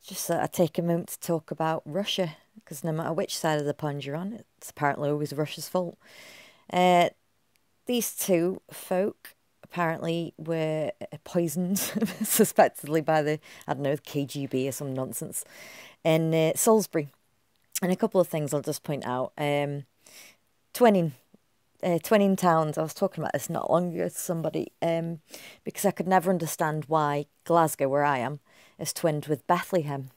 Just thought I'd take a moment to talk about Russia, because no matter which side of the pond you're on, it's apparently always Russia's fault. Uh, these two folk apparently were poisoned, suspectedly by the, I don't know, the KGB or some nonsense, in Salisbury. And a couple of things I'll just point out. Twinning. Twinning towns. I was talking about this not long ago to somebody because I could never understand why Glasgow, where I am, is twinned with Bethlehem.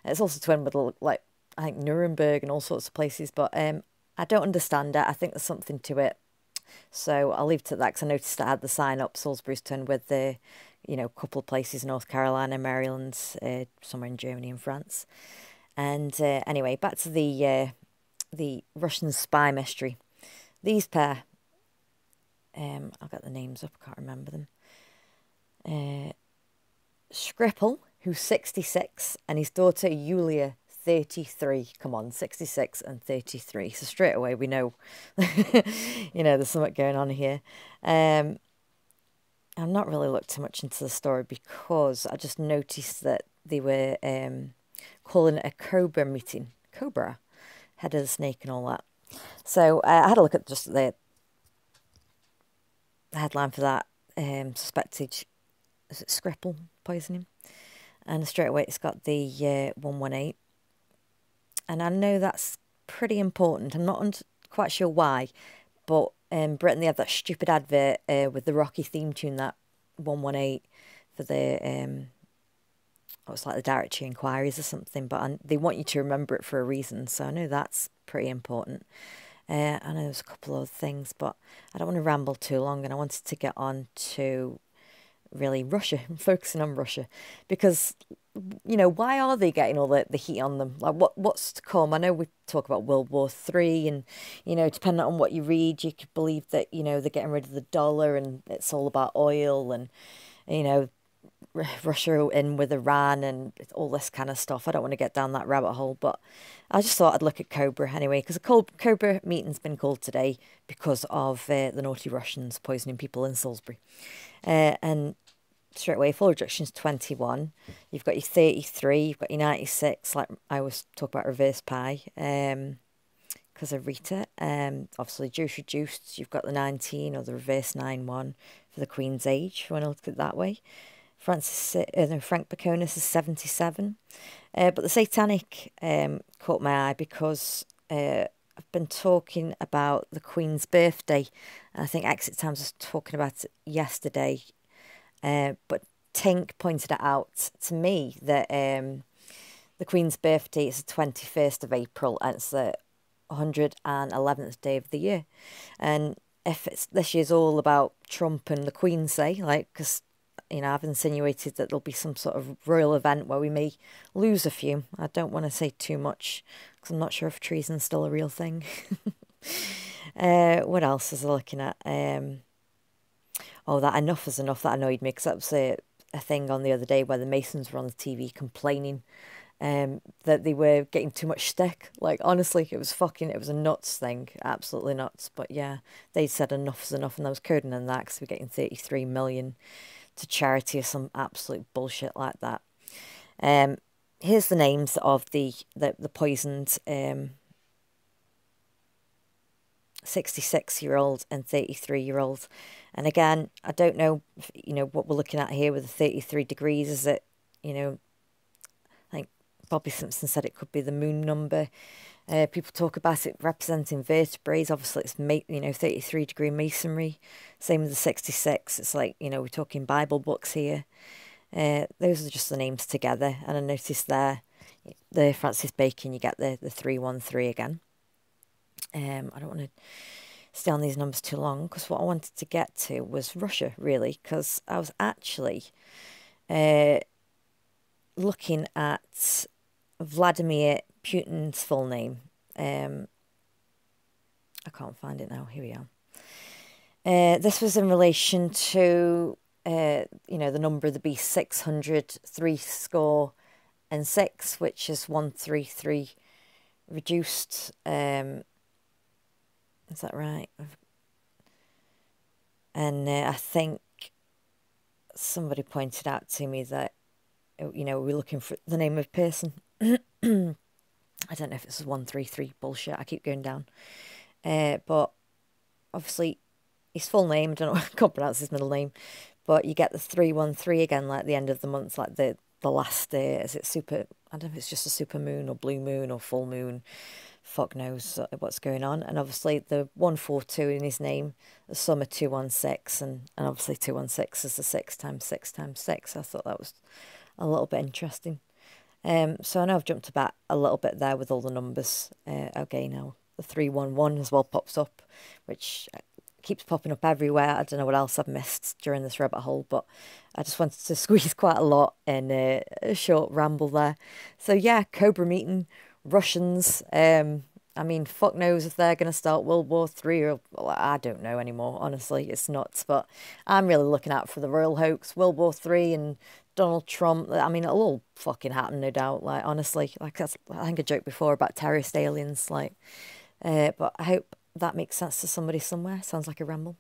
It's also twinned with, like, I think Nuremberg and all sorts of places, but I don't understand it. I think there's something to it. So I'll leave it at that because I noticed I had the sign up, Salisbury's twinned with the, couple of places, North Carolina, Maryland, somewhere in Germany and France. And anyway, back to the Russian spy mystery. These pair, I'll get the names up, I can't remember them. Skripal, who's 66, and his daughter Yulia, 33. Come on, 66 and 33. So straight away we know, there's something going on here. I've not really looked too much into the story because I just noticed that they were calling it a Cobra meeting. Cobra, head of the snake and all that. So I had a look at just the headline for that. Suspected, is it Skripal poisoning? And straight away it's got the 118. And I know that's pretty important. I'm not quite sure why, but Britain, they had that stupid advert with the Rocky theme tune, that 118, for the, it's like the Directory Inquiries or something, but they want you to remember it for a reason, so I know that's pretty important. I know there's a couple of other things, but I don't want to ramble too long, and I wanted to get on to really Russia, focusing on Russia, because why are they getting all the heat on them? Like, what's to come? I know we talk about World War III, and depending on what you read, you could believe that they're getting rid of the dollar and it's all about oil, and Russia in with Iran and all this kind of stuff. I don't want to get down that rabbit hole, but I just thought I'd look at Cobra anyway, because a Cobra meeting's been called today because of the naughty Russians poisoning people in Salisbury. And straight away, full reduction's 21. You've got your 33, you've got your 96, like I always talk about reverse pi, because of Rita. Obviously, juice reduced, you've got the 19 or the reverse 9-1 for the Queen's age, if you want to look at it that way. Frank Baconis is 77. But the Satanic caught my eye because I've been talking about the Queen's birthday. And I think Exit Times was talking about it yesterday. But Tink pointed it out to me that the Queen's birthday is the 21st of April and it's the 111th day of the year. And if this year's all about Trump and the Queen, say, like, because I've insinuated that there'll be some sort of royal event where we may lose a few. I don't want to say too much because I'm not sure if treason's still a real thing. What else was I looking at? Oh, that Enough is Enough, that annoyed me because that was a thing on the other day where the Masons were on the TV complaining that they were getting too much stick. Like, honestly, it was a nuts thing, absolutely nuts. But yeah, they said enough is enough, and I was coding in that because we're getting 33 million to charity or some absolute bullshit like that. Here's the names of the poisoned 66-year-old and 33-year-old. And again, I don't know if, what we're looking at here with the 33 degrees. Is it, I think Bobby Simpson said it could be the moon number. People talk about it representing vertebrae. Obviously, it's 33-degree masonry. Same with the 66. It's like, we're talking Bible books here. Those are just the names together. And I noticed there, the Francis Bacon, you get the 313 again. I don't want to stay on these numbers too long because what I wanted to get to was Russia, really, because I was actually looking at Vladimir Putin's full name. I can't find it now. Here we are. This was in relation to, the number of the beast, 603 which is 133 reduced. Is that right? And I think somebody pointed out to me that you know, we're looking for the name of a person. I don't know if it's 133 bullshit. I keep going down. But obviously, his full name, I don't know, I can't pronounce his middle name, but you get the 313 again, like the end of the month, like the last day. Is it super? I don't know if it's just a super moon or blue moon or full moon. Fuck knows what's going on. And obviously, the 142 in his name, the sum of 216, and obviously 216 is the 6 times 6 times 6. I thought that was a little bit interesting. So I know I've jumped about a little bit there with all the numbers. Okay, now the 311 as well pops up, which keeps popping up everywhere. I don't know what else I've missed during this rabbit hole, but I just wanted to squeeze quite a lot in a short ramble there. So yeah, Cobra meeting, Russians. I mean, fuck knows if they're going to start World War III or well, I don't know anymore. Honestly, it's nuts. But I'm really looking out for the real hoax, World War III and Donald Trump. I mean, it'll all fucking happen, no doubt. Like honestly, like I think I joked before about terrorist aliens. Like, but I hope that makes sense to somebody somewhere. Sounds like a ramble.